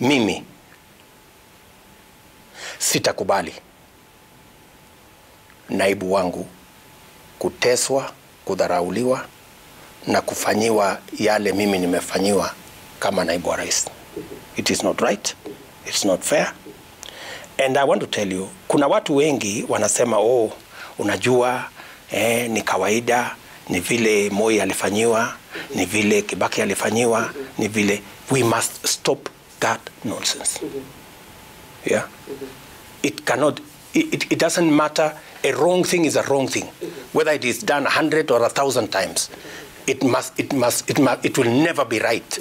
mimi sitakubali naibu wangu kuteswa, kudharauliwa na kufanyiwa yale mimi nimefanyiwa kama naibu wa rais. It is not right. It's not fair. And I want to tell you, kuna watu wengi wanasema, oh, unajua, ni kawaida, ni vile Moi alifanyiwa, ni vile Kibaki alifanyiwa, ni vile. We must stop that nonsense. Yeah? It cannot, it doesn't matter. A wrong thing is a wrong thing. Whether it is done 100 or 1,000 times, it will never be right.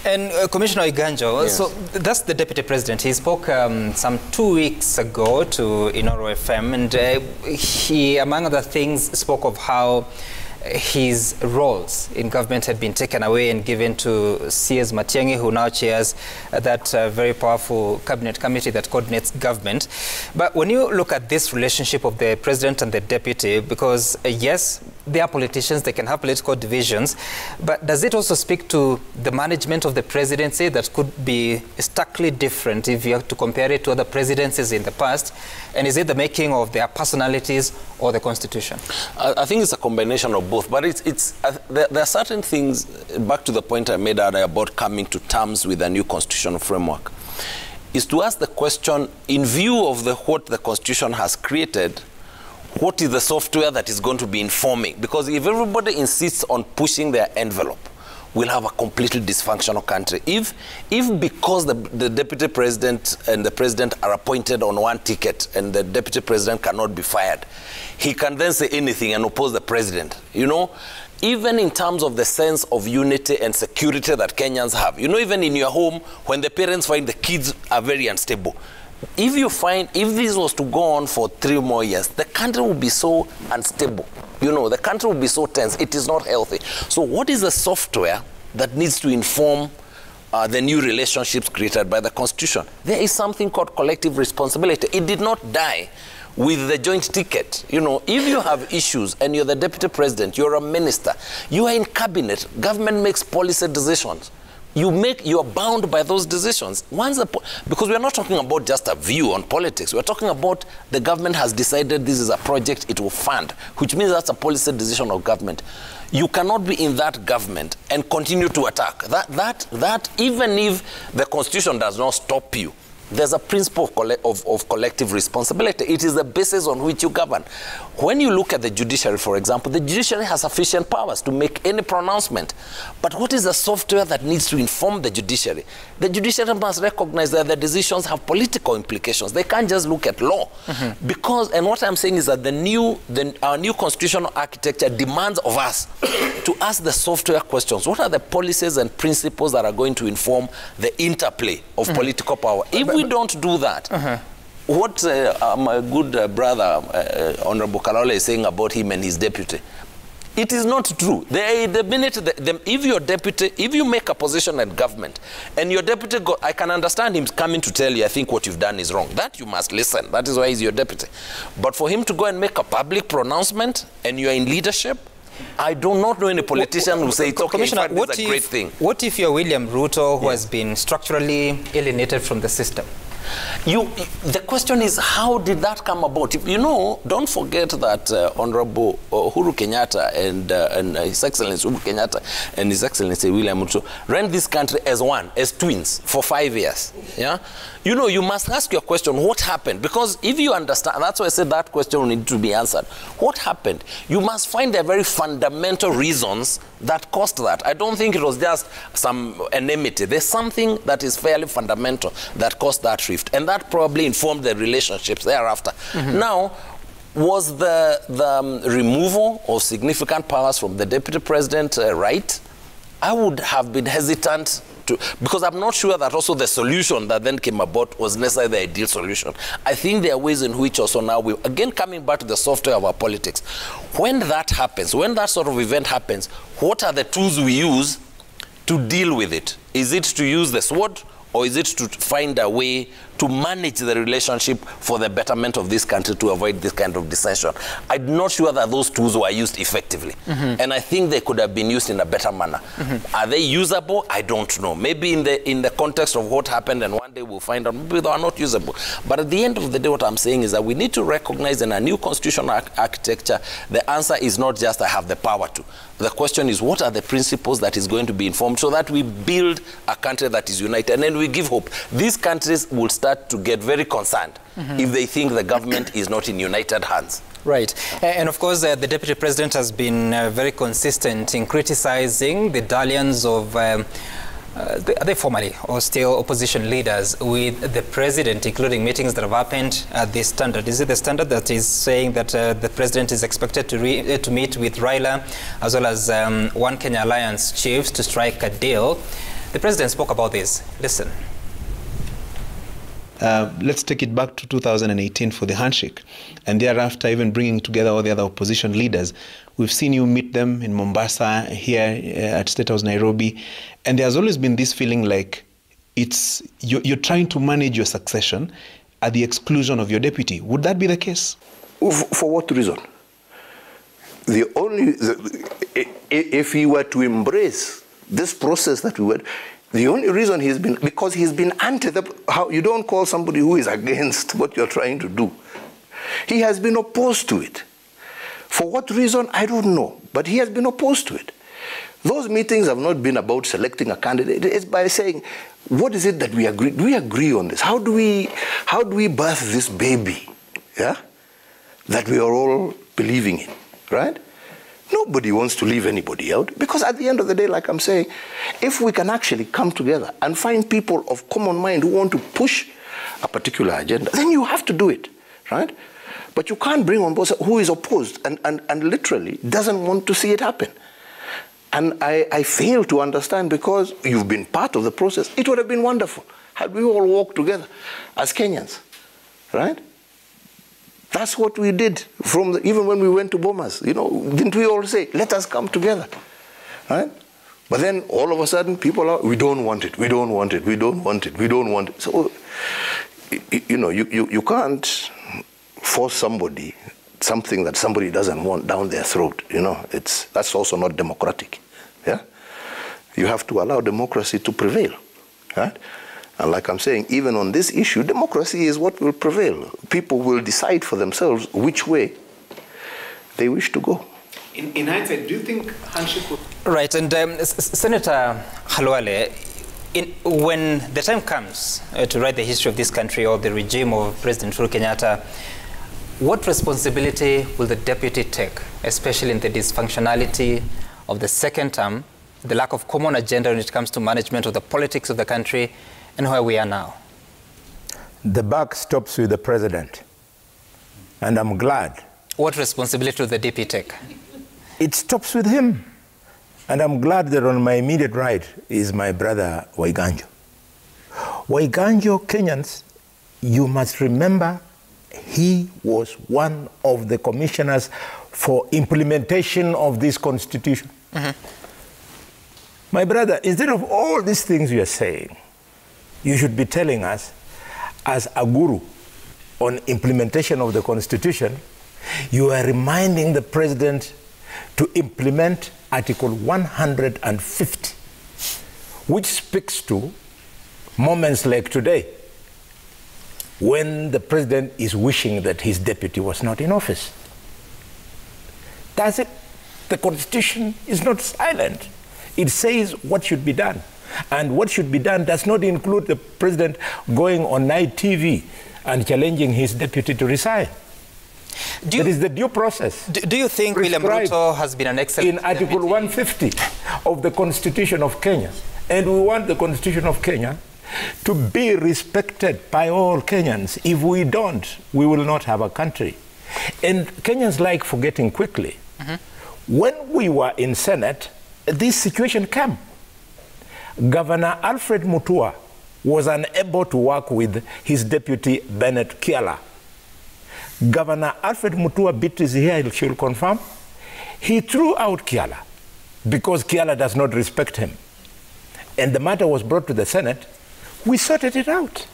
And Commissioner Iganjo, yes. So that's the Deputy President. He spoke some 2 weeks ago to Inoro FM, and he, among other things, spoke of how his roles in government had been taken away and given to C.S. Matiang'i, who now chairs that very powerful cabinet committee that coordinates government. But when you look at this relationship of the president and the deputy, because yes, they are politicians, they can have political divisions, but does it also speak to the management of the presidency that could be starkly different if you have to compare it to other presidencies in the past? And is it the making of their personalities or the constitution? I think it's a combination of both, but there are certain things, back to the point I made earlier about coming to terms with a new constitutional framework, is to ask the question, in view of what the constitution has created, what is the software that is going to be informing? Because if everybody insists on pushing their envelope, we'll have a completely dysfunctional country. If because the deputy president and the president are appointed on one ticket and the deputy president cannot be fired, he can then say anything and oppose the president. You know, even in terms of the sense of unity and security that Kenyans have. You know, even in your home, when the parents find the kids are very unstable, if this was to go on for 3 more years, the country will be so unstable. You know, the country will be so tense. It is not healthy. So what is the software that needs to inform the new relationships created by the Constitution? There is something called collective responsibility. It did not die with the joint ticket. You know, if you have issues and you're the deputy president, you're a minister, you are in cabinet, government makes policy decisions. You are bound by those decisions. Because we are not talking about just a view on politics. We are talking about the government has decided this is a project it will fund, which means that's a policy decision of government. You cannot be in that government and continue to attack. That even if the Constitution does not stop you, there's a principle of collective responsibility. It is the basis on which you govern. When you look at the judiciary, for example, the judiciary has sufficient powers to make any pronouncement. But what is the software that needs to inform the judiciary? The judiciary must recognize that the decisions have political implications. They can't just look at law. Because, and what I'm saying is that our new constitutional architecture demands of us to ask the software questions. What are the policies and principles that are going to inform the interplay of political power? If we don't do that, what my good brother, Honorable Kalole, is saying about him and his deputy, it is not true. If your deputy, if you make a position at government, and your deputy, I can understand him coming to tell you, I think what you've done is wrong. That you must listen. That is why he's your deputy. But for him to go and make a public pronouncement, and you're in leadership, I do not know any politician who say it's okay, in fact, it's a great thing. What if you're William Ruto, who has been structurally alienated from the system? The question is, how did that come about? You know, don't forget that Honorable Uhuru Kenyatta and His Excellency Uhuru Kenyatta and His Excellency William Ruto ran this country as twins for 5 years. Yeah, you know, you must ask your question, what happened? Because if you understand, that's why I said that question will need to be answered. What happened? You must find the very fundamental reasons that caused that. I don't think it was just some enmity. There's something that is fairly fundamental that caused that rift, and that probably informed the relationships thereafter. Now, was the removal of significant powers from the deputy president right? I would have been hesitant to, because I'm not sure that also the solution that then came about was necessarily the ideal solution. I think there are ways in which also now we, again coming back to the software of our politics, when that happens, when that sort of event happens, what are the tools we use to deal with it? Is it to use the sword, or is it to find a way to manage the relationship for the betterment of this country to avoid this kind of dissension? I'm not sure that those tools were used effectively. And I think they could have been used in a better manner. Are they usable? I don't know. Maybe in the context of what happened, and one day we'll find out maybe they are not usable. But at the end of the day, what I'm saying is that we need to recognize in a new constitutional architecture, the answer is not just I have the power to. The question is, what are the principles that is going to be informed so that we build a country that is united, and then we give hope. These countries will start to get very concerned if they think the government is not in united hands. Right. And of course, the Deputy President has been very consistent in criticizing the dalliance of the formerly or still opposition leaders with the President, including meetings that have happened at the Standard. Is it the Standard that is saying that the President is expected to meet with Raila as well as One Kenya Alliance chiefs to strike a deal? The President spoke about this. Listen. Let's take it back to 2018 for the handshake, and thereafter even bringing together all the other opposition leaders. We've seen you meet them in Mombasa, here at State House, Nairobi, and there's always been this feeling like you're trying to manage your succession at the exclusion of your deputy. Would that be the case? For what reason? If he were to embrace this process that we went, the only reason because he's been how you don't call somebody who is against what you're trying to do. He has been opposed to it. For what reason, I don't know, but he has been opposed to it. Those meetings have not been about selecting a candidate. It's by saying, what is it that we agree? Do we agree on this? How do we birth this baby, yeah, that we are all believing in, right? Nobody wants to leave anybody out, because at the end of the day, like I'm saying, if we can actually come together and find people of common mind who want to push a particular agenda, then you have to do it, right? But you can't bring on board who is opposed and literally doesn't want to see it happen. And I fail to understand, because you've been part of the process. It would have been wonderful had we all walked together as Kenyans, right? That's what we did even when we went to Bomas. You know, didn't we all say, let us come together, right? But then all of a sudden people are, we don't want it, we don't want it, we don't want it, we don't want it. So, you know, you can't force somebody something that somebody doesn't want down their throat. You know, that's also not democratic. Yeah, you have to allow democracy to prevail, right? And like I'm saying, even on this issue, democracy is what will prevail. People will decide for themselves which way they wish to go. In hindsight, do you think handshake would... Right, and Senator Halwale, when the time comes to write the history of this country or the regime of President Uhuru Kenyatta, what responsibility will the deputy take, especially in the dysfunctionality of the second term, the lack of common agenda when it comes to management of the politics of the country, and where we are now? The buck stops with the president, and I'm glad. What responsibility will the DP take? It stops with him, and I'm glad that on my immediate right is my brother Waiganjo. Waiganjo, Kenyans, you must remember, he was one of the commissioners for implementation of this constitution. My brother, instead of all these things you are saying, you should be telling us, as a guru on implementation of the Constitution, you are reminding the president to implement Article 150, which speaks to moments like today, when the president is wishing that his deputy was not in office. That's it. The Constitution is not silent. It says what should be done. And what should be done does not include the president going on night TV and challenging his deputy to resign. That is the due process. Do you think William Ruto has been an excellent... In Article 150 of the Constitution of Kenya. And we want the Constitution of Kenya to be respected by all Kenyans. If we don't, we will not have a country. And Kenyans like forgetting quickly. When we were in Senate, this situation came. Governor Alfred Mutua was unable to work with his deputy Bennett Kiala. Governor Alfred Mutua beat his hair, she'll confirm. He threw out Kiala because Kiala does not respect him. And the matter was brought to the Senate, We sorted it out.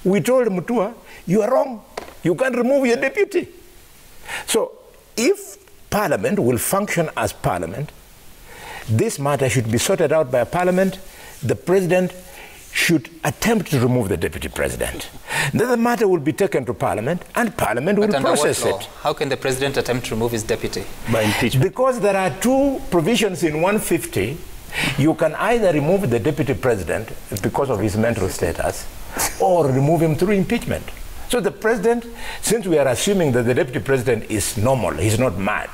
We told Mutua, you are wrong. You can't remove your deputy. So if Parliament will function as Parliament, this matter should be sorted out by Parliament. The President should attempt to remove the Deputy President. Then the matter will be taken to Parliament, and Parliament will process it. How can the President attempt to remove his deputy? By impeachment. Because there are two provisions in 150. You can either remove the Deputy President because of his mental status, or remove him through impeachment. So the President, since we are assuming that the Deputy President is normal, he's not mad,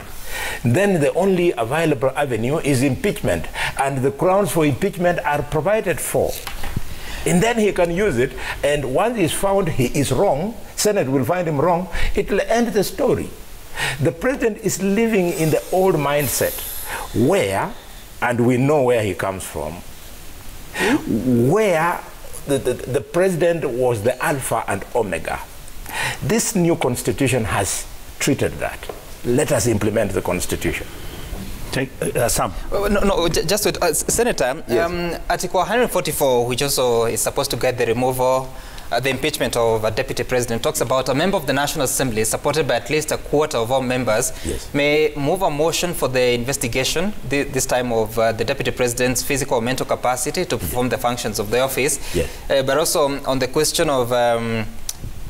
then the only available avenue is impeachment, and the grounds for impeachment are provided for. And then he can use it, and once he's found he is wrong, Senate will find him wrong, it will end the story. The President is living in the old mindset where, and we know where he comes from, where the President was the alpha and omega. This new constitution has treated that. Let us implement the constitution. Sam. No, just with, Senator, yes. Article 144, which also is supposed to get the removal, the impeachment of a deputy president, talks about a member of the National Assembly, supported by at least a quarter of all members, yes, may move a motion for the investigation, this time of the deputy president's physical or mental capacity to perform the functions of the office. Yes. But also on the question of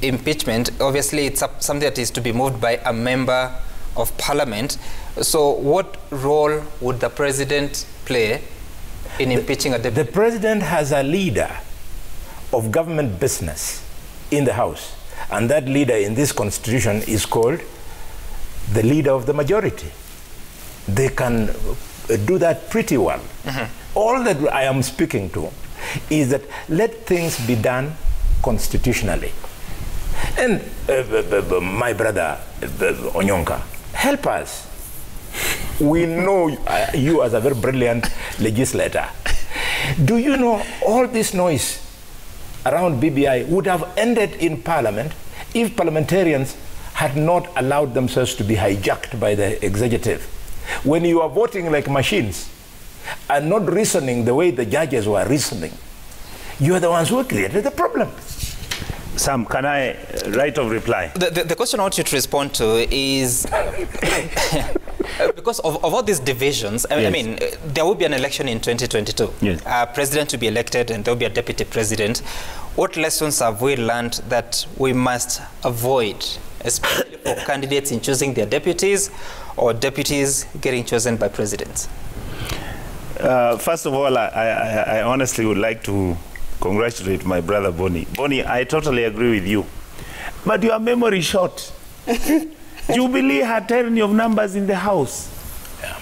impeachment, obviously it's something that is to be moved by a member of Parliament. So what role would the President play in impeaching a deputy? The President has a leader of government business in the House, and that leader in this constitution is called the leader of the majority. They can do that pretty well. Mm-hmm. All that I am speaking to is that let things be done constitutionally. And my brother Onyonka, help us. We know you as a very brilliant legislator. Do you know all this noise around BBI would have ended in Parliament if parliamentarians had not allowed themselves to be hijacked by the executive? When you are voting like machines and not reasoning the way the judges were reasoning, you are the ones who created the problem. Sam, can I right of reply? The question I want you to respond to is because of all these divisions, I mean, there will be an election in 2022. Yes. President to be elected, and there will be a deputy president. What lessons have we learned that we must avoid, especially for candidates in choosing their deputies, or deputies getting chosen by presidents? First of all, I honestly would like to congratulate my brother Bonnie. Bonnie, I totally agree with you. But your memory is short. Jubilee had tyranny of numbers in the House. Yeah.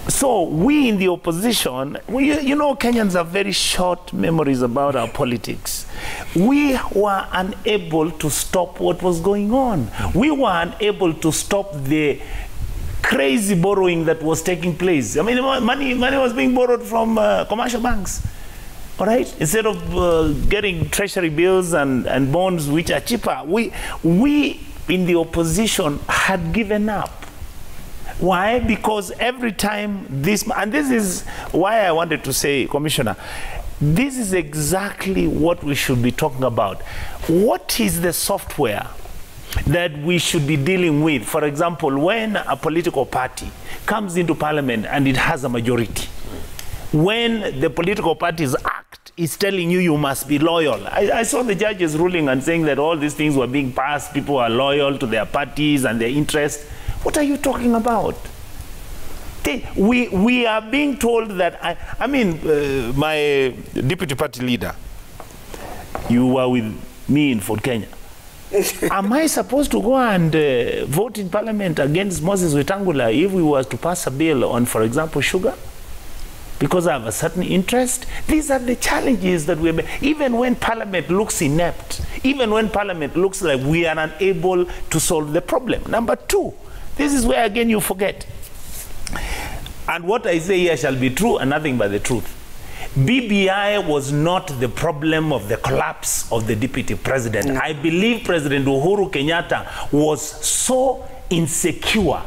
So we in the opposition, you know, Kenyans have very short memories about our politics. We were unable to stop what was going on. We were unable to stop the crazy borrowing that was taking place. I mean, money was being borrowed from commercial banks. All right? Instead of getting treasury bills and bonds which are cheaper, we in the opposition had given up. Why? Because every time this, and this is why I wanted to say, Commissioner, this is exactly what we should be talking about. What is the software that we should be dealing with? For example, when a political party comes into Parliament and it has a majority, when the political party's act is telling you must be loyal. I saw the judges ruling and saying that all these things were being passed, people are loyal to their parties and their interests. What are you talking about? We are being told that, I mean, my deputy party leader, you were with me in Fort Kenya. Am I supposed to go and vote in Parliament against Moses Wetangula if we were to pass a bill on, for example, sugar? Because I have a certain interest? These are the challenges that we're... Even when Parliament looks inept, even when Parliament looks like we are unable to solve the problem. Number two, this is where again you forget. And what I say here shall be true and nothing but the truth. BBI was not the problem of the collapse of the deputy president. I believe President Uhuru Kenyatta was so insecure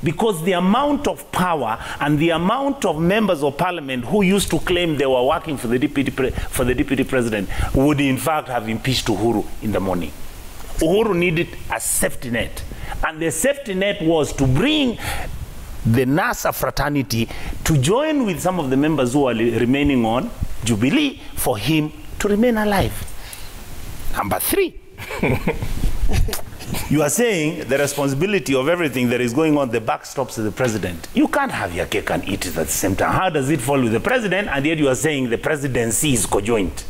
because the amount of power and the amount of members of parliament who used to claim they were working for the deputy president would in fact have impeached Uhuru in the morning. Uhuru needed a safety net, and the safety net was to bring the NASA fraternity to join with some of the members who are remaining on Jubilee for him to remain alive. Number 3. You are saying the responsibility of everything that is going on, the buck stops to the president. You can't have your cake and eat it at the same time. How does it fall with the president, and yet you are saying the presidency is conjoint?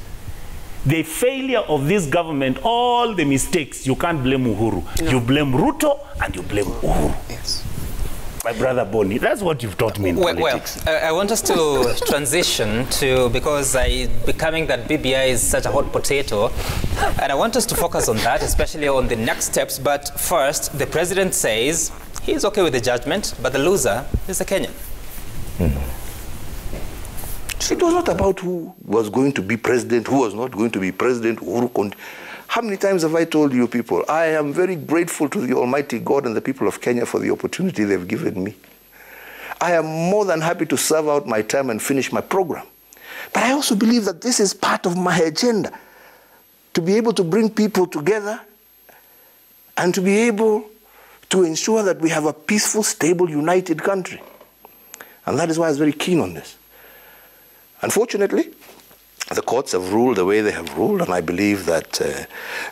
The failure of this government, all the mistakes, you can't blame Uhuru. No. You blame Ruto and you blame Uhuru. Yes. My brother Boni, that's what you've taught me in politics. Well, I want us to transition to, because becoming that BBI is such a hot potato, and I want us to focus on that, especially on the next steps. But first, the president says he's okay with the judgment, but the loser is the Kenyan. It was not about who was going to be president, who was not going to be president. How many times have I told you people, I am very grateful to the Almighty God and the people of Kenya for the opportunity they've given me. I am more than happy to serve out my term and finish my program. But I also believe that this is part of my agenda, to be able to bring people together and to be able to ensure that we have a peaceful, stable, united country. And that is why I was very keen on this. Unfortunately, the courts have ruled the way they have ruled, and I believe that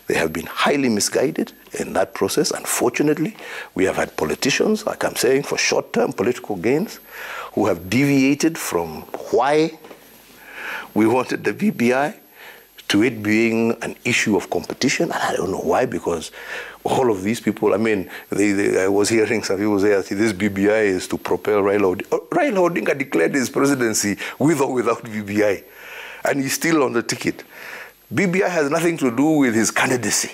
they have been highly misguided in that process. Unfortunately, we have had politicians, like I'm saying, for short-term political gains, who have deviated from why we wanted the BBI to it being an issue of competition. And I don't know why, because all of these people, I mean, I was hearing some people say, this BBI is to propel Raila Odinga. Raila Odinga declared his presidency with or without BBI. And he's still on the ticket. BBI has nothing to do with his candidacy.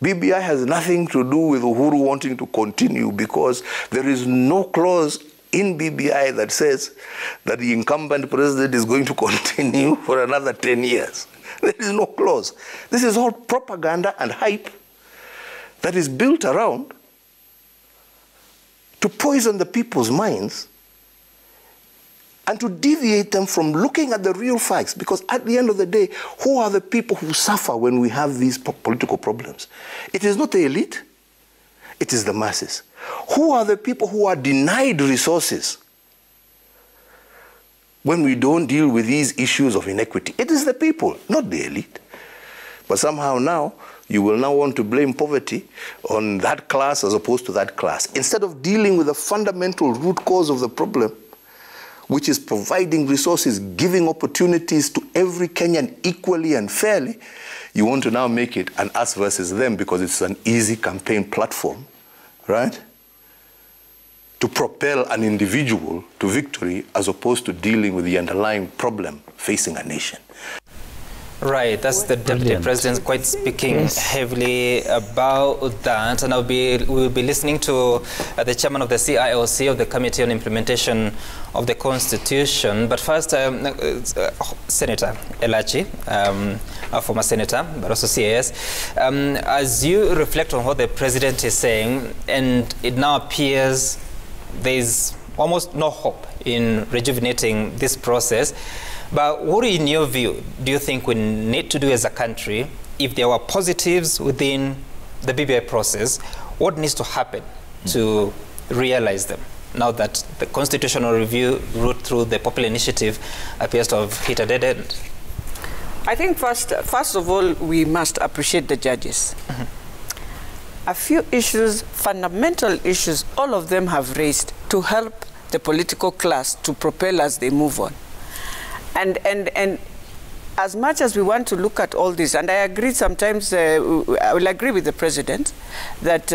BBI has nothing to do with Uhuru wanting to continue, because there is no clause in BBI that says that the incumbent president is going to continue for another 10 years. There is no clause. This is all propaganda and hype that is built around to poison the people's minds and to deviate them from looking at the real facts. Because at the end of the day, who are the people who suffer when we have these political problems? It is not the elite, it is the masses. Who are the people who are denied resources when we don't deal with these issues of inequity? It is the people, not the elite. But somehow now, you will now want to blame poverty on that class as opposed to that class. Instead of dealing with the fundamental root cause of the problem, which is providing resources, giving opportunities to every Kenyan equally and fairly, you want to now make it an us versus them because it's an easy campaign platform, right? To propel an individual to victory as opposed to dealing with the underlying problem facing a nation. Right, that's the Deputy President quite speaking heavily about that, and we'll be listening to the Chairman of the CIOC of the Committee on Implementation of the Constitution. But first, Senator Elachi, a former senator, but also CAS, as you reflect on what the President is saying, and it now appears there's almost no hope in rejuvenating this process. But what, in your view, do you think we need to do as a country if there were positives within the BBI process? What needs to happen to realize them now that the constitutional review route through the popular initiative appears to have hit a dead end? I think first of all, we must appreciate the judges. A few issues, fundamental issues, all of them have raised to help the political class to propel as they move on. And as much as we want to look at all this, and I agree sometimes, I will agree with the President, that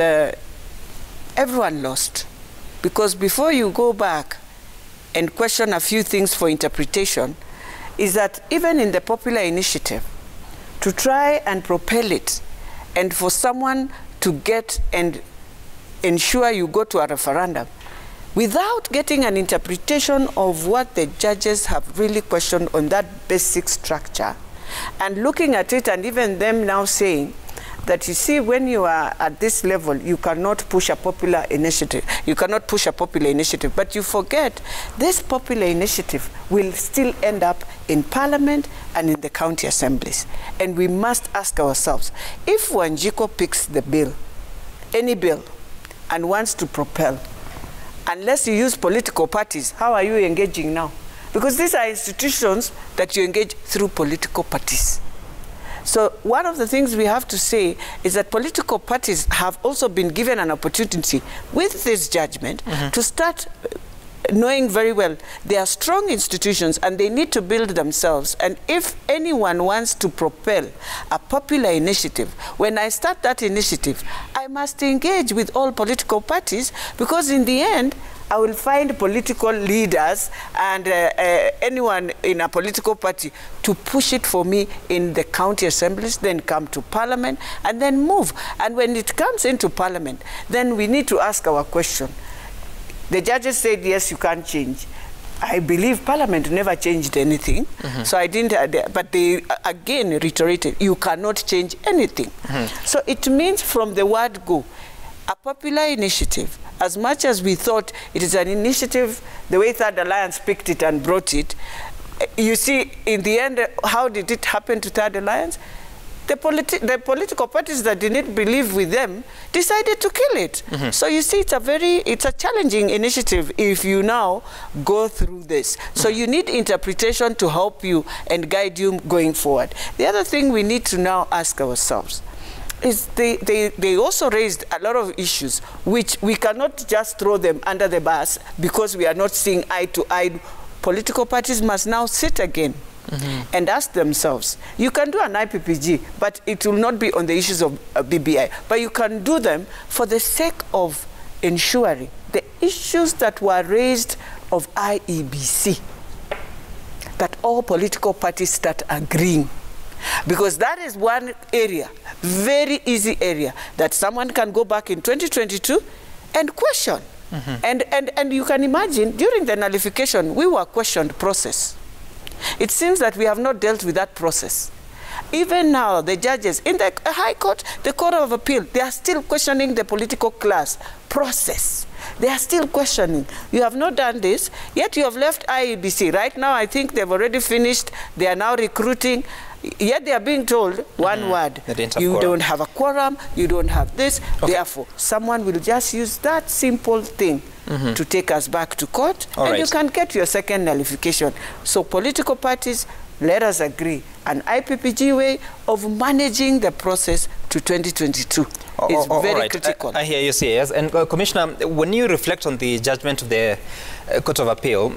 everyone lost. Because before you go back and question a few things for interpretation, is that even in the popular initiative, to try and propel it, and for someone to get and ensure you go to a referendum, without getting an interpretation of what the judges have really questioned on that basic structure, and looking at it, and even them now saying that, you see, when you are at this level, you cannot push a popular initiative. You cannot push a popular initiative. But you forget this popular initiative will still end up in Parliament and in the county assemblies. And we must ask ourselves, if Wanjiku picks the bill, any bill, and wants to propel, unless you use political parties, how are you engaging now? Because these are institutions that you engage through political parties. So one of the things we have to say is that political parties have also been given an opportunity with this judgment to start knowing very well they are strong institutions and they need to build themselves. And if anyone wants to propel a popular initiative, when I start that initiative, I must engage with all political parties, because in the end, I will find political leaders and anyone in a political party to push it for me in the county assemblies, then come to Parliament, and then move. And when it comes into Parliament, then we need to ask our question. The judges said, yes, you can't change. I believe Parliament never changed anything, so I didn't, but they again reiterated, you cannot change anything. So it means from the word go, a popular initiative, as much as we thought it is an initiative, the way Third Alliance picked it and brought it, you see, in the end, how did it happen to Third Alliance? The political parties that didn't believe with them decided to kill it. So you see, it's a challenging initiative if you now go through this. So you need interpretation to help you and guide you going forward. The other thing we need to now ask ourselves is they also raised a lot of issues which we cannot just throw them under the bus because we are not seeing eye to eye. Political parties must now sit again and ask themselves. You can do an IPPG, but it will not be on the issues of BBI. But you can do them for the sake of ensuring the issues that were raised of IEBC, that all political parties start agreeing. Because that is one area, very easy area, that someone can go back in 2022 and question. And you can imagine, during the nullification, we were questioned process. It seems that we have not dealt with that process. Even now, the judges in the High Court, the Court of Appeal, they are still questioning the political class process. They are still questioning. You have not done this, yet you have left IEBC. Right now, I think they've already finished. They are now recruiting. Yet they are being told one word. You don't have a quorum, you don't have this. Therefore, someone will just use that simple thing to take us back to court, and you can get your second nullification. So political parties, let us agree. An IPPG way of managing the process to 2022 is very critical. I hear you, CS. And Commissioner, when you reflect on the judgment of the Court of Appeal,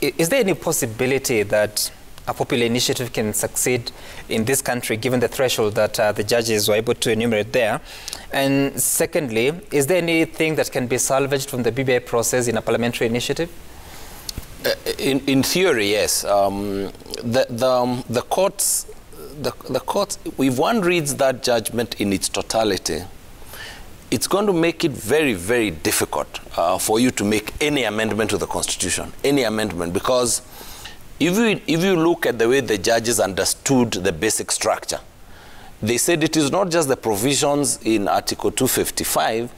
is there any possibility that a popular initiative can succeed in this country, given the threshold that the judges were able to enumerate there? And secondly, is there anything that can be salvaged from the BBI process in a parliamentary initiative? In theory, yes. The courts, if one reads that judgment in its totality, it's going to make it very, very difficult for you to make any amendment to the Constitution, any amendment, because if you look at the way the judges understood the basic structure, they said it is not just the provisions in Article 255,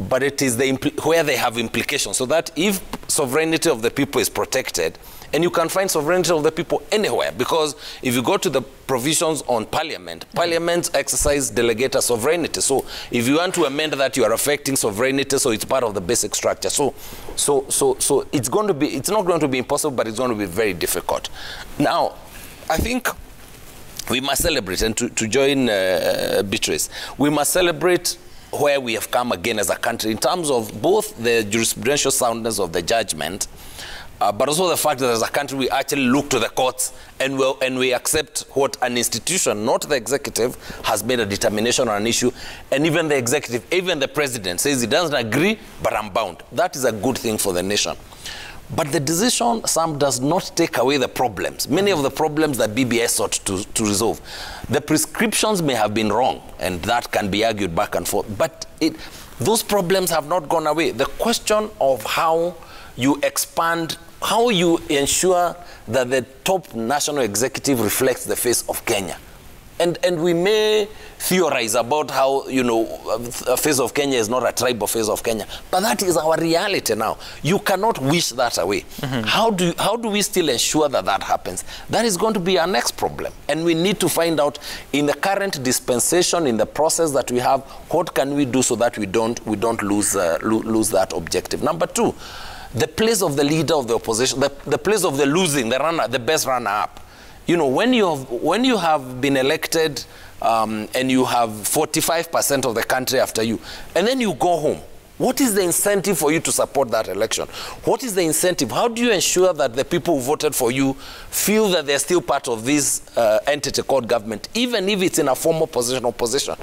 but it is where they have implications. So that if sovereignty of the people is protected, and you can find sovereignty of the people anywhere, because if you go to the provisions on Parliament, Parliaments exercise delegated sovereignty. So if you want to amend that, you are affecting sovereignty, so it's part of the basic structure. So it's going to be, it's not going to be impossible, but it's going to be very difficult. Now, I think we must celebrate, and to join Beatrice, we must celebrate where we have come again as a country in terms of both the jurisprudential soundness of the judgment, but also the fact that as a country we actually look to the courts and we accept what an institution, not the executive, has made a determination on an issue, and even the executive, even the president says he doesn't agree, but I'm bound. That is a good thing for the nation. But the decision, Sam, does not take away the problems. Many of the problems that BBI sought to resolve. The prescriptions may have been wrong, and that can be argued back and forth, but those problems have not gone away. The question of how you expand, how you ensure that the top national executive reflects the face of Kenya, And we may theorize about how, you know, a face of Kenya is not a tribe of face of Kenya. But that is our reality now. You cannot wish that away. How do we still ensure that that happens? That is going to be our next problem. And we need to find out in the current dispensation, in the process that we have, what can we do so that we don't lose that objective. Number two, the place of the leader of the opposition, the place of the losing, the best runner-up. You know, when you have been elected and you have 45% of the country after you, and then you go home, what is the incentive for you to support that election? What is the incentive? How do you ensure that the people who voted for you feel that they're still part of this entity called government, even if it's in a formal position or position?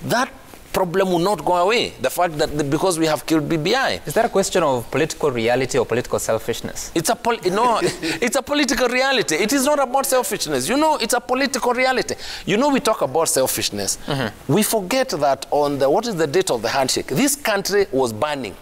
That problem will not go away. The fact that because we have killed BBI. Is that a question of political reality or political selfishness? It's it's a political reality. It is not about selfishness. You know, it's a political reality. You know, we talk about selfishness. We forget that on what is the date of the handshake? This country was burning.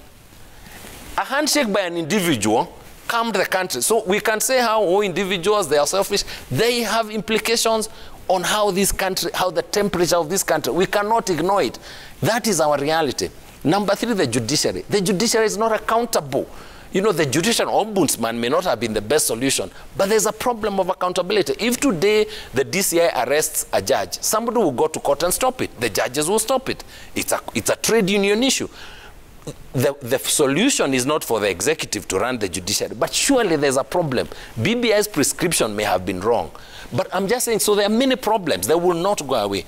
A handshake by an individual calmed the country. So we can say how all individuals, they are selfish. They have implications on how this country, how the temperature of this country, we cannot ignore it. That is our reality. Number three, the judiciary. The judiciary is not accountable. You know, the judicial ombudsman may not have been the best solution, but there's a problem of accountability. If today the DCI arrests a judge, somebody will go to court and stop it. The judges will stop it. It's a trade union issue. The solution is not for the executive to run the judiciary, but surely there's a problem. BBI's prescription may have been wrong, but I'm just saying, so there are many problems. They will not go away.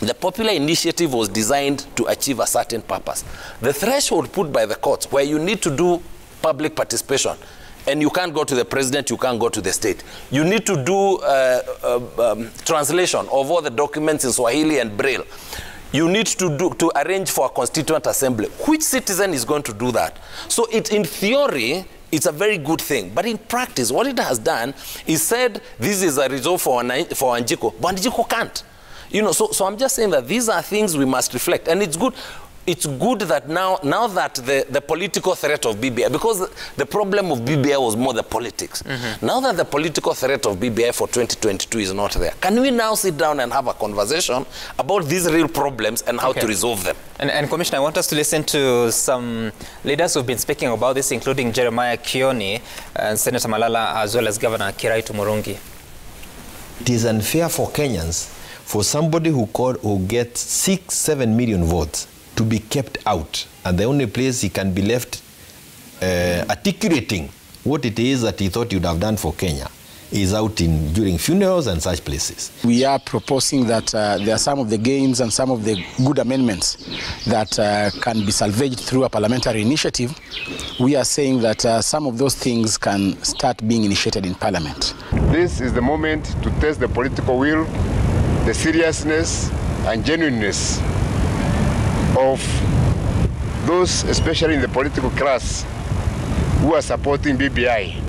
The popular initiative was designed to achieve a certain purpose. The threshold put by the courts, where you need to do public participation, and you can't go to the president, you can't go to the state. You need to do translation of all the documents in Swahili and Braille. You need to arrange for a constituent assembly. Which citizen is going to do that? So in theory, it's a very good thing. But in practice, what it has done is said, this is a result for Wanjiku, but Wanjiku can't. You know, so I'm just saying that these are things we must reflect. And it's good. It's good that now that the political threat of BBI, because the problem of BBI was more the politics. Now that the political threat of BBI for 2022 is not there, can we now sit down and have a conversation about these real problems and how to resolve them? And Commissioner, I want us to listen to some leaders who've been speaking about this, including Jeremiah Kioni and Senator Malala, as well as Governor Kiraitu Murungi. It is unfair for Kenyans, for somebody who gets 6-7 million votes, to be kept out, and the only place he can be left articulating what it is that he thought he would have done for Kenya is out during funerals and such places. We are proposing that there are some of the gains and some of the good amendments that can be salvaged through a parliamentary initiative. We are saying that some of those things can start being initiated in Parliament. This is the moment to test the political will, the seriousness and genuineness of those, especially in the political class, who are supporting BBI.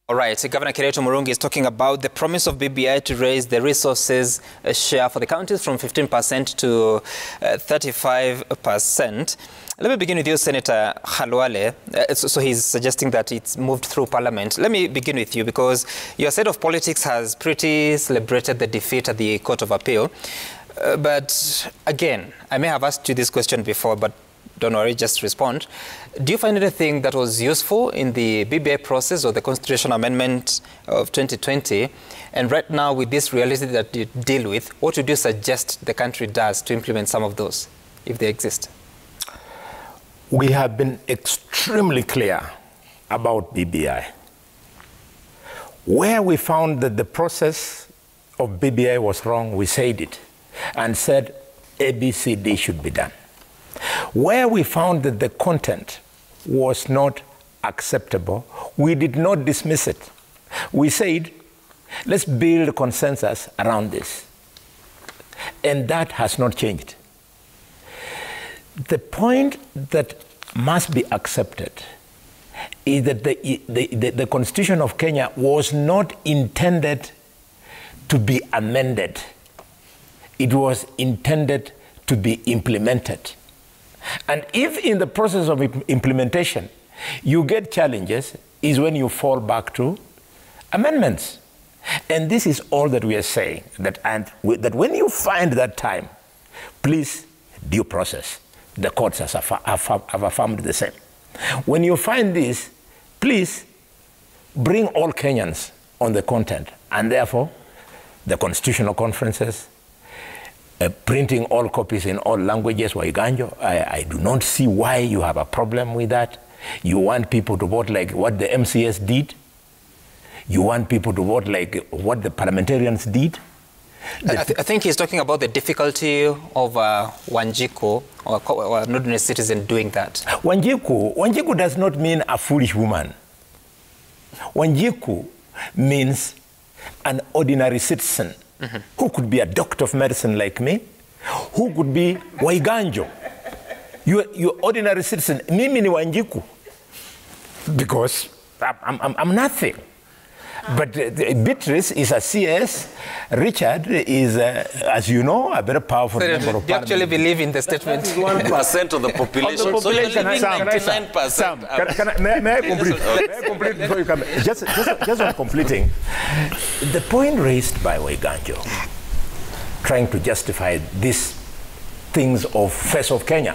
All right, so Governor Kiraitu Murungi is talking about the promise of BBI to raise the resources share for the counties from 15% to 35%. Let me begin with you, Senator Khalwale. So he's suggesting that it's moved through Parliament. Let me begin with you, because your side of politics has pretty celebrated the defeat at the Court of Appeal. But again, I may have asked you this question before, but don't worry, just respond. Do you find anything that was useful in the BBI process or the Constitutional Amendment of 2020? And right now, with this reality that you deal with, what would you suggest the country does to implement some of those, if they exist? We have been extremely clear about BBI. Where we found that the process of BBI was wrong, we said it and said ABCD should be done. Where we found that the content was not acceptable, we did not dismiss it. We said, let's build a consensus around this. And that has not changed. The point that must be accepted is that the Constitution of Kenya was not intended to be amended. It was intended to be implemented. And if in the process of implementation you get challenges, is when you fall back to amendments. And this is all that we are saying, that when you find that time, please, due process. The courts have affirmed the same. When you find this, please bring all Kenyans on the content, and therefore the constitutional conferences, printing all copies in all languages, Waiganjo. I do not see why you have a problem with that. You want people to vote like what the MCS did. You want people to vote like what the parliamentarians did. I think he's talking about the difficulty of Wanjiku, or an ordinary citizen, doing that. Wanjiku does not mean a foolish woman. Wanjiku means an ordinary citizen who could be a doctor of medicine like me, who could be Waiganjo. You're ordinary citizen. Mimi ni Wanjiku. Because I'm nothing. But Beatrice is a CS. Richard is, as you know, a very powerful member of parliament. Do you actually believe in the statement? 1% of the population. Of the population, So you're leaving Sam, 99%. Sam, may I complete? May I complete before you come? Just on completing. The point raised by Waiganjo, trying to justify these things of Face of Kenya.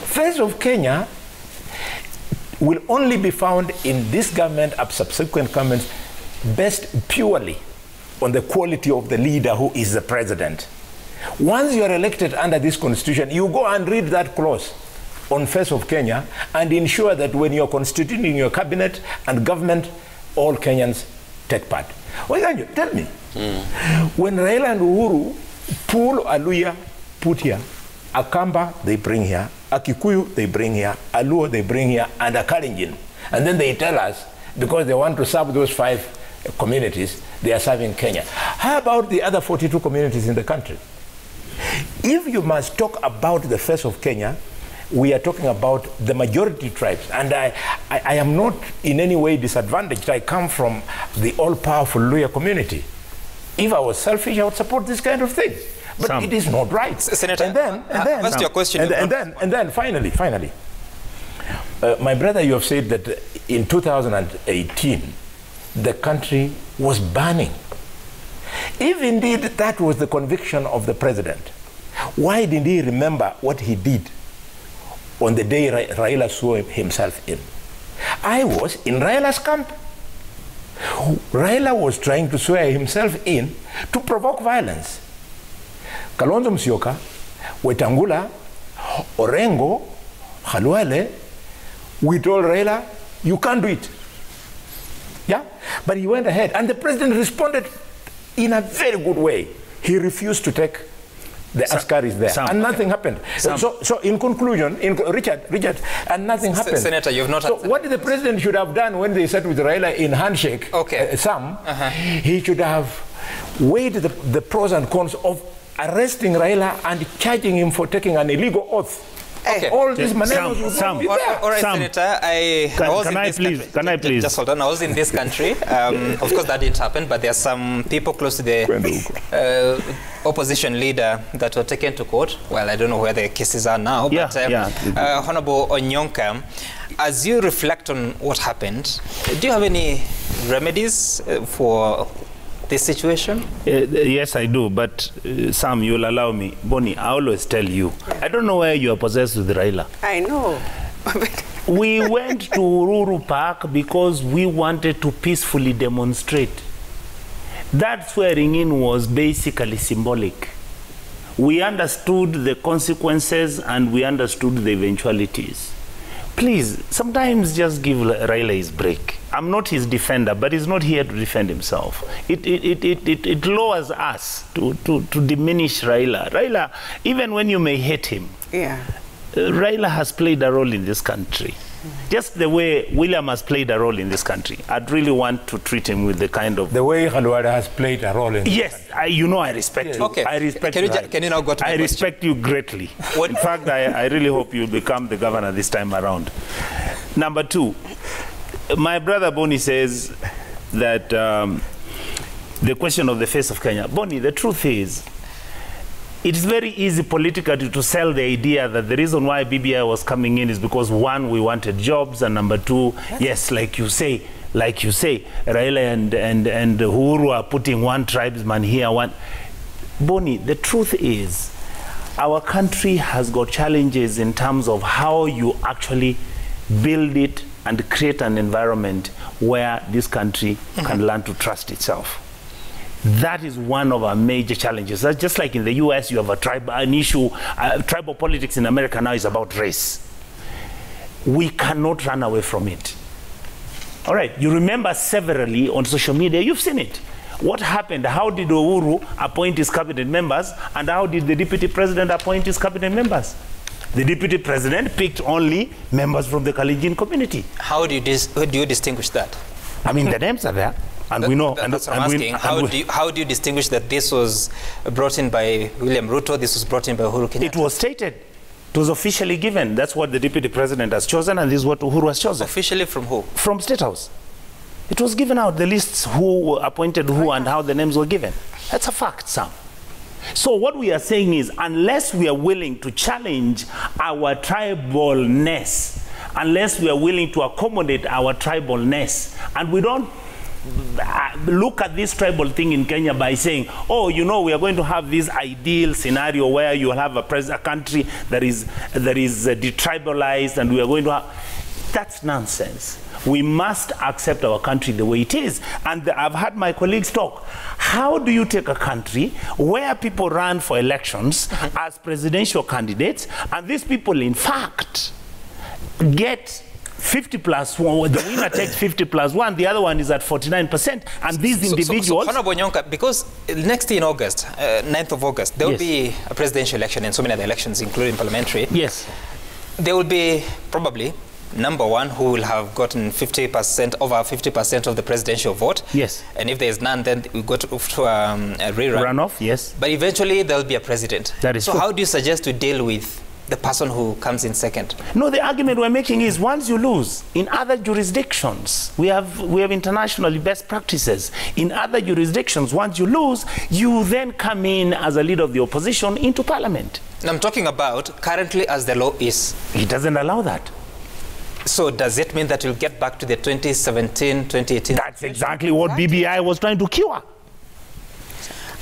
Face of Kenya will only be found in this government and subsequent governments based purely on the quality of the leader who is the president. Once you are elected under this constitution, you go and read that clause on Face of Kenya and ensure that when you are constituting your cabinet and government, all Kenyans take part. Why can't you tell me? When Raila and Uhuru pull Aluya, put here, Akamba, they bring here, a Kikuyu, they bring here, a Luo, they bring here, and a Kalenjin. And then they tell us, because they want to serve those 5 communities, they are serving Kenya. How about the other 42 communities in the country? If you must talk about the Face of Kenya, we are talking about the majority tribes. And I am not in any way disadvantaged. I come from the all-powerful Luya community. If I was selfish, I would support this kind of thing. But it is not right. Senator, and then your question. And then finally, my brother, you have said that in 2018, the country was burning. If indeed that was the conviction of the president, why did he remember what he did on the day Raila swore himself in? I was in Raila's camp. Raila was trying to swear himself in to provoke violence. Kalonzo Musyoka, Wetangula, Orengo, Khalwale, we told Raila, you can't do it. Yeah? But he went ahead, and the president responded in a very good way. He refused to take the askaris there, and nothing happened. So in conclusion, Richard, and nothing happened. Senator, you've not answered. So what the president should have done when they sat with Raila in handshake, he should have weighed the pros and cons of arresting Raila and charging him for taking an illegal oath. Okay. All these maneuvers would not be there. All right, Senator, Can I please? Just hold on. I was in this country. Of course, that didn't happen, but there are some people close to the opposition leader that were taken to court. Well, I don't know where the cases are now, but Honorable Onyonka, as you reflect on what happened, do you have any remedies for this situation? Yes, I do, but Sam, you'll allow me. Bonnie, I always tell you, I don't know where you are possessed with Raila. I know. We went to Ururu Park because we wanted to peacefully demonstrate. That swearing in was basically symbolic. We understood the consequences and we understood the eventualities. Please, sometimes just give Raila his break. I'm not his defender, but he's not here to defend himself. It lowers us to diminish Raila. Raila, even when you may hate him, Raila has played a role in this country. Just the way William has played a role in this country. I'd really want to treat him with the kind of... The way Khalwada has played a role in this country. You know I respect you. Okay. I respect can you now go to my I respect you greatly. In fact, I really hope you'll become the governor this time around. Number 2, my brother Bonnie says that the question of the Face of Kenya. Bonnie, the truth is, it's very easy politically to sell the idea that the reason why BBI was coming in is because 1, we wanted jobs, and number 2, yes, like you say, like you say, Raila and Uhuru are putting one tribesman here, one. Boni, the truth is, our country has got challenges in terms of how you actually build it and create an environment where this country can learn to trust itself. That is one of our major challenges. That's just like in the US, you have an issue, tribal politics in America now is about race. We cannot run away from it. All right, you remember severally on social media, you've seen it. What happened? How did Uhuru appoint his cabinet members, and how did the deputy president appoint his cabinet members? The deputy president picked only members from the Kalenjin community. How do you distinguish that? I mean, the names are there. And we know. That's what I'm asking. How do you distinguish that this was brought in by William Ruto, this was brought in by Uhuru Kenyatta? It was stated. It was officially given. That's what the deputy president has chosen, and this is what Uhuru has chosen. Officially from who? From State House. It was given out, the lists who appointed who and how the names were given. That's a fact, Sam. So what we are saying is, unless we are willing to challenge our tribalness, unless we are willing to accommodate our tribalness, and we don't look at this tribal thing in Kenya by saying, oh, you know, we are going to have this ideal scenario where you will have a country that is detribalized, and we are going to have... That's nonsense. We must accept our country the way it is. And I've had my colleagues talk. How do you take a country where people run for elections as presidential candidates, and these people, in fact, get 50 plus 1, the winner takes 50 plus 1, the other one is at 49%, and these individuals... Honorable Nyonka, because next in August, 9th of August, there will be a presidential election and so many other elections, including parliamentary. Yes. There will be probably number one who will have gotten 50%, over 50% of the presidential vote. Yes. And if there is none, then we go to a rerun. Runoff, yes. But eventually there will be a president. That is so true. How do you suggest to deal with the person who comes in second? No, the argument we're making is once you lose, in other jurisdictions, we have internationally best practices. In other jurisdictions, once you lose, you then come in as a leader of the opposition into parliament. I'm talking about currently as the law is. It doesn't allow that. So does it mean that you'll get back to the 2017, 2018? That's exactly what BBI was trying to cure.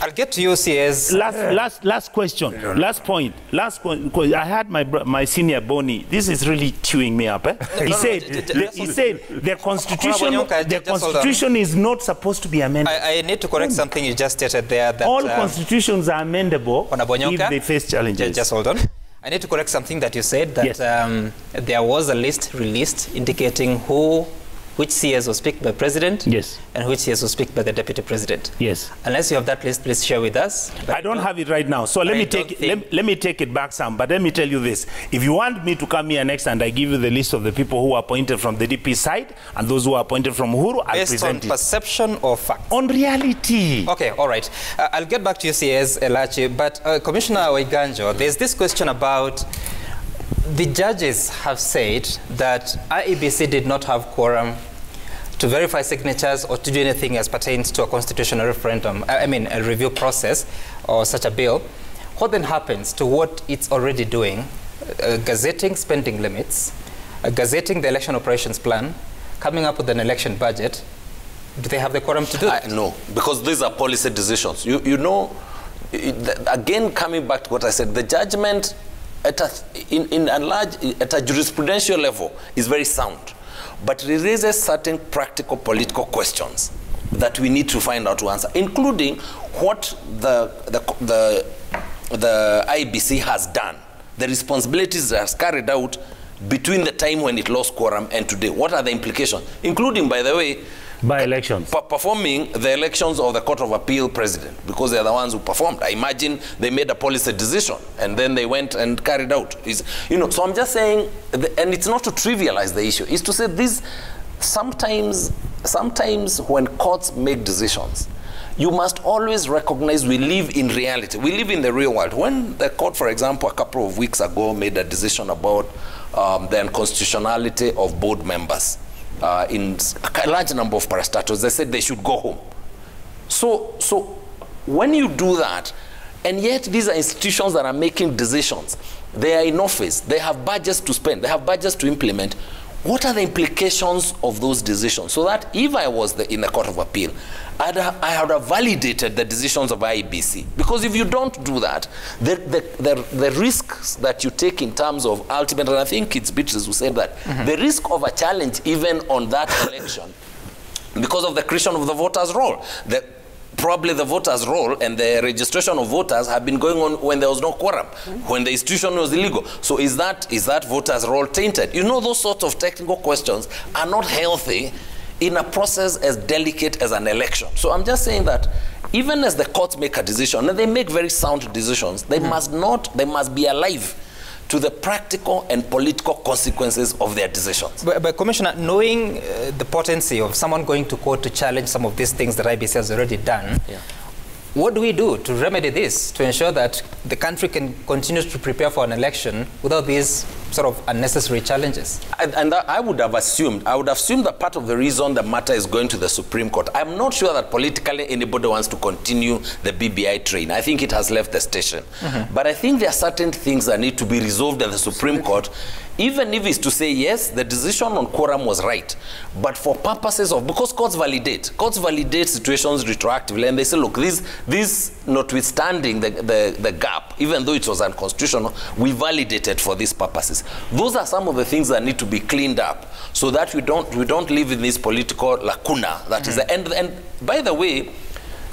I'll get to you, CS. Last question. Last point. I had my senior Boni. This is really chewing me up. He said the constitution is not supposed to be amended. I need to correct something you just stated there. That, all constitutions are amendable if they face challenges. Just hold on. I need to correct something that you said, that yes. There was a list released indicating which CS was picked by President, yes, and which CS was picked by the Deputy President. Yes. Unless you have that list, please share with us. I don't have it right now, so let me take it back some. But let me tell you this: if you want me to come here next and I give you the list of the people who are appointed from the DP side and those who are appointed from Uhuru, I'll present it. Based on perception or fact? On reality. Okay, all right. I'll get back to you, CS Elachi, but Commissioner Waiganjo, there's this question about the judges have said that IEBC did not have quorum to verify signatures or to do anything as pertains to a constitutional referendum, a review process or such a bill. What then happens to what it's already doing, gazetting spending limits, gazetting the election operations plan, coming up with an election budget? Do they have the quorum to do that? No, because these are policy decisions. You know, again, coming back to what I said, the judgment at a jurisprudential level is very sound, but it raises certain practical political questions that we need to find out to answer, including what the IBC has done, the responsibilities it has carried out between the time when it lost quorum and today. What are the implications, including, by the way, by elections, performing the elections of the Court of Appeal president, because they're the ones who performed. I imagine they made a policy decision and then they went and carried out. So I'm just saying, and it's not to trivialize the issue, it's to say this, sometimes when courts make decisions, you must always recognize we live in reality. We live in the real world. When the court, for example, a couple of weeks ago made a decision about the unconstitutionality of board members, in a large number of parastatals, they said they should go home. So when you do that, and yet these are institutions that are making decisions, they are in office, they have budgets to spend, they have budgets to implement, what are the implications of those decisions? So that if I was in the Court of Appeal, I would have validated the decisions of IEBC. Because if you don't do that, the risks that you take in terms of ultimate, and I think it's Beatrice who said that, the risk of a challenge even on that election, because of the creation of the voters' roll, probably the voters' roll and the registration of voters have been going on when there was no quorum, when the institution was illegal. So is that voters' roll tainted? You know, those sorts of technical questions are not healthy in a process as delicate as an election. So I'm just saying that even as the courts make a decision, and they make very sound decisions, they must be alive to the practical and political consequences of their decisions. But Commissioner, knowing the potency of someone going to court to challenge some of these things that IBC has already done, what do we do to remedy this, to ensure that the country can continue to prepare for an election without these sort of unnecessary challenges? And I would have assumed that part of the reason the matter is going to the Supreme Court, I'm not sure that politically anybody wants to continue the BBI train. I think it has left the station. But I think there are certain things that need to be resolved at the Supreme Court, even if it's to say, yes, the decision on quorum was right, but for purposes of, because courts validate situations retroactively, and they say, look, this notwithstanding the gap, even though it was unconstitutional, we validated for these purposes. Those are some of the things that need to be cleaned up so that we don't live in this political lacuna. That is, and by the way,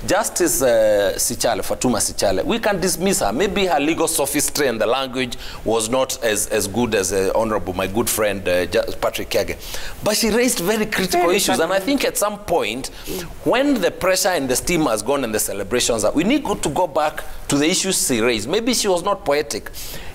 Justice Fatuma Sichale, we can dismiss her. Maybe her legal sophistry and the language was not as good as Honorable, my good friend, Patrick Kage. But she raised very critical issues. And I think at some point, when the pressure and the steam has gone and the celebrations are, we need to go back to the issues she raised. Maybe she was not poetic.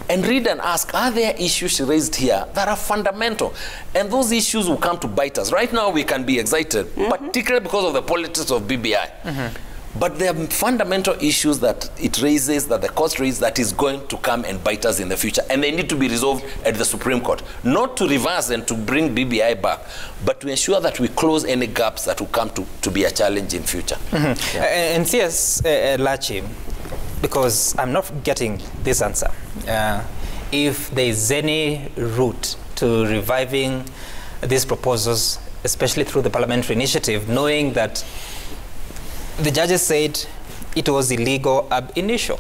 And read and ask, are there issues she raised here that are fundamental? And those issues will come to bite us. Right now, we can be excited, particularly because of the politics of BBI. But there are fundamental issues that it raises, that the court raises, that is going to come and bite us in the future. And they need to be resolved at the Supreme Court. Not to reverse and to bring BBI back, but to ensure that we close any gaps that will come to be a challenge in future. And CS Lachi, because I'm not getting this answer. If there is any route to reviving these proposals, especially through the parliamentary initiative, knowing that the judges said it was illegal ab initio,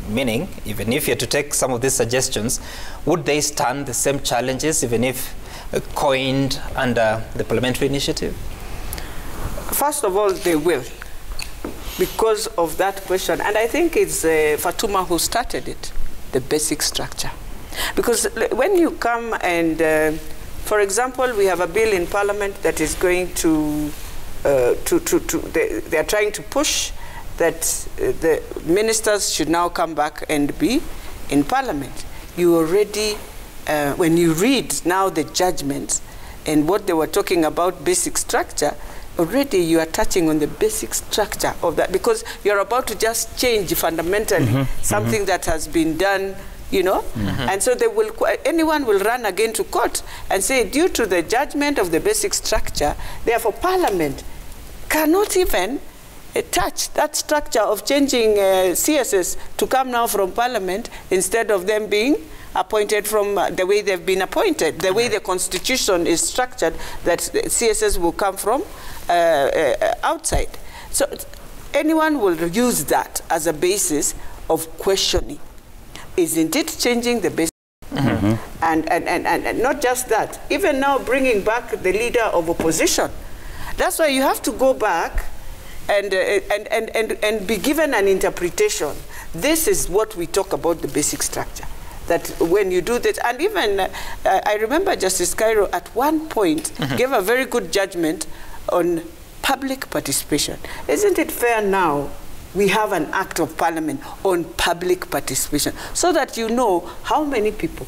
meaning even if you had to take some of these suggestions, would they stand the same challenges even if coined under the parliamentary initiative? First of all, they will, because of that question. And I think it's Fatuma who started it, the basic structure. Because when you come and, for example, we have a bill in Parliament that is going to they are trying to push that the ministers should now come back and be in Parliament. You already, when you read now the judgments and what they were talking about basic structure, already you are touching on the basic structure of that, because you're about to just change fundamentally something that has been done, you know, and so they will, anyone will run again to court and say, due to the judgment of the basic structure, therefore Parliament cannot even touch that structure of changing CSS to come now from Parliament instead of them being appointed from the way they've been appointed, the way the Constitution is structured, that CSS will come from outside. So anyone will use that as a basis of questioning. Isn't it changing the basic? And not just that, even now bringing back the leader of opposition. That's why you have to go back and be given an interpretation. This is what we talk about, the basic structure. That when you do that, and even I remember Justice Cairo at one point gave a very good judgment on public participation. Isn't it fair now we have an act of parliament on public participation so that you know how many people?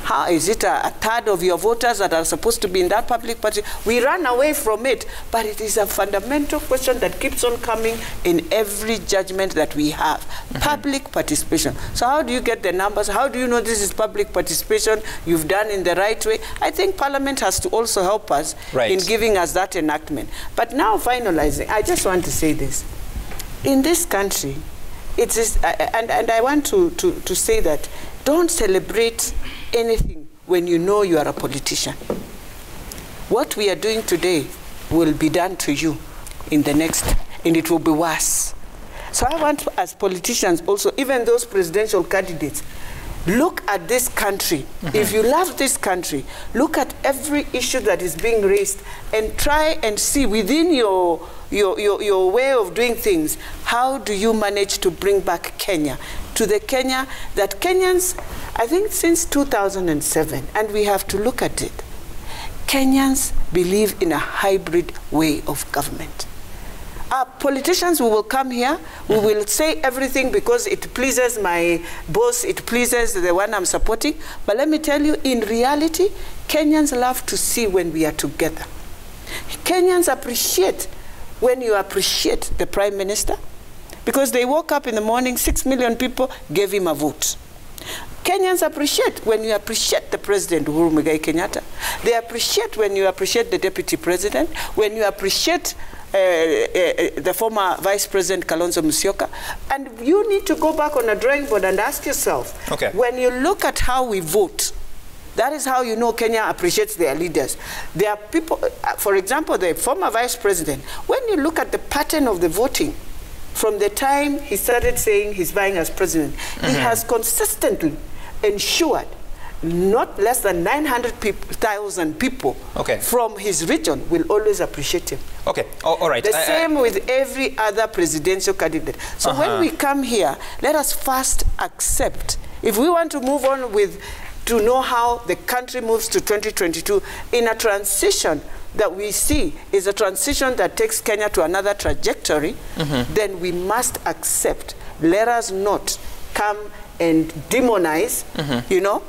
How is it a third of your voters that are supposed to be in that public party? We run away from it, but it is a fundamental question that keeps on coming in every judgment that we have. Public participation. So how do you get the numbers? How do you know this is public participation you've done in the right way? I think Parliament has to also help us in giving us that enactment. But now finalizing, I just want to say this. In this country, it is, and I want to say that don't celebrate anything when you know you are a politician. what we are doing today will be done to you in the next, and it will be worse. So I want, as politicians also, even those presidential candidates, look at this country. If you love this country, look at every issue that is being raised and try and see within your way of doing things, how do you manage to bring back Kenya to the Kenya that Kenyans, I think since 2007, and we have to look at it, Kenyans believe in a hybrid way of government. Our politicians, we will come here, we will say everything because it pleases my boss, it pleases the one I'm supporting. But let me tell you, in reality, Kenyans love to see when we are together. Kenyans appreciate when you appreciate the Prime Minister, because they woke up in the morning, 6 million people gave him a vote. Kenyans appreciate when you appreciate the President, Uhuru Muigai Kenyatta. They appreciate when you appreciate the Deputy President, when you appreciate the former Vice President Kalonzo Musyoka. And you need to go back on a drawing board and ask yourself, when you look at how we vote, that is how you know Kenya appreciates their leaders. There are people, for example, the former Vice President, when you look at the pattern of the voting, from the time he started saying he's vying as president, he has consistently ensured not less than 900,000 people from his region will always appreciate him. Okay, all right. The same with every other presidential candidate. So when we come here, let us first accept, if we want to move on with, to know how the country moves to 2022 in a transition that we see is a transition that takes Kenya to another trajectory, then we must accept. Let us not come and demonize, you know.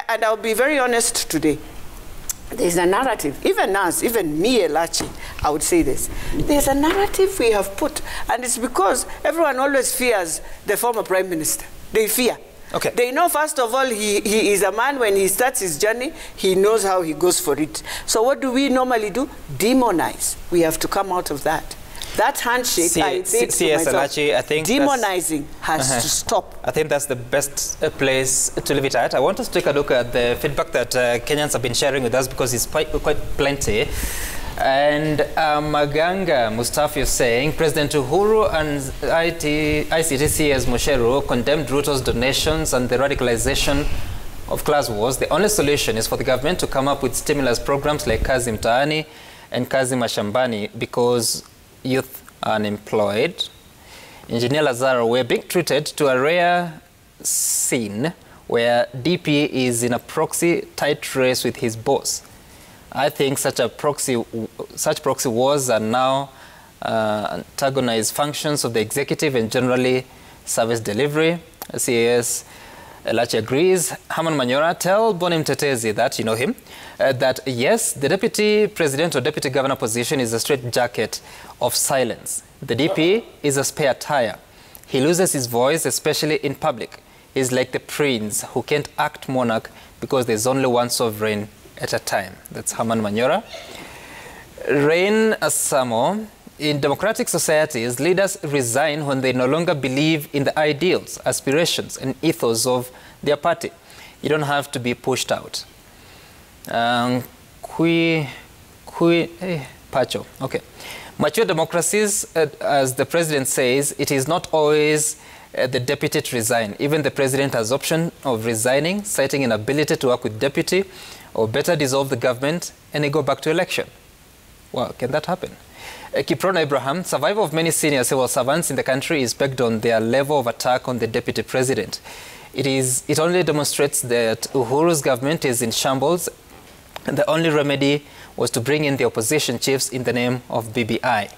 And I'll be very honest today. There's a narrative, even us, even me, Elachi, I would say this. There's a narrative we have put, and it's because everyone always fears the former Prime Minister. They fear. They know, first of all, he is a man, when he starts his journey, he knows how he goes for it. So what do we normally do? Demonize. We have to come out of that. That handshake, I think to myself, I think demonizing has to stop. I think that's the best place to leave it at. I want us to take a look at the feedback that Kenyans have been sharing with us, because it's quite plenty. And Maganga Mustafa is saying, President Uhuru and ICTC's Musheru condemned Ruto's donations and the radicalization of class wars. The only solution is for the government to come up with stimulus programs like Kazi Mtaani and Kazi Mashambani, because youth are unemployed. Engineer Lazaro, we're being treated to a rare scene where DP is in a proxy tight race with his boss. I think such proxy wars are now antagonized functions of the executive and generally service delivery. CAS Elachi agrees. Herman Manyora, tell Boni Mtetezi, that you know him, that yes, the deputy president or deputy governor position is a straitjacket of silence. The DP is a spare tire. He loses his voice, especially in public. He's like the prince who can't act monarch because there's only one sovereign at a time. That's Herman Manyora. Rain Asamo, in democratic societies, leaders resign when they no longer believe in the ideals, aspirations, and ethos of their party. You don't have to be pushed out. Pacho, okay. Mature democracies, as the president says, it is not always the deputy to resign. Even the president has option of resigning, citing inability to work with deputy, or better dissolve the government and they go back to election. Well, can that happen? Kiprona Abraham, survival of many senior civil servants in the country is pegged on their level of attack on the deputy president. It only demonstrates that Uhuru's government is in shambles, and the only remedy was to bring in the opposition chiefs in the name of BBI.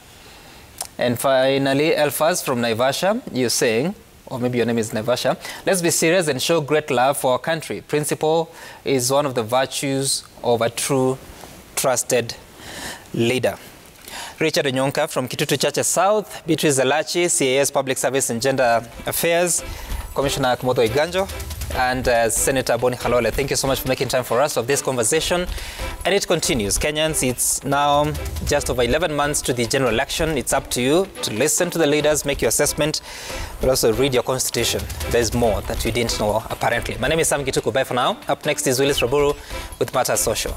And finally, Elfaz from Naivasha, you're saying, or maybe your name is Naivasha, let's be serious and show great love for our country. Principle is one of the virtues of a true, trusted leader. Richard Onyonka from Kitutu Churches South, Beatrice Elachi, CAS Public Service and Gender Affairs, Commissioner Kumodo Iganjo, and Senator Boni Khalwale. Thank you so much for making time for us of this conversation. And it continues. Kenyans, it's now just over 11 months to the general election. It's up to you to listen to the leaders, make your assessment, but also read your constitution. There's more that you didn't know, apparently. My name is Sam Gituku. Bye for now. Up next is Willis Raburu with Matters Social.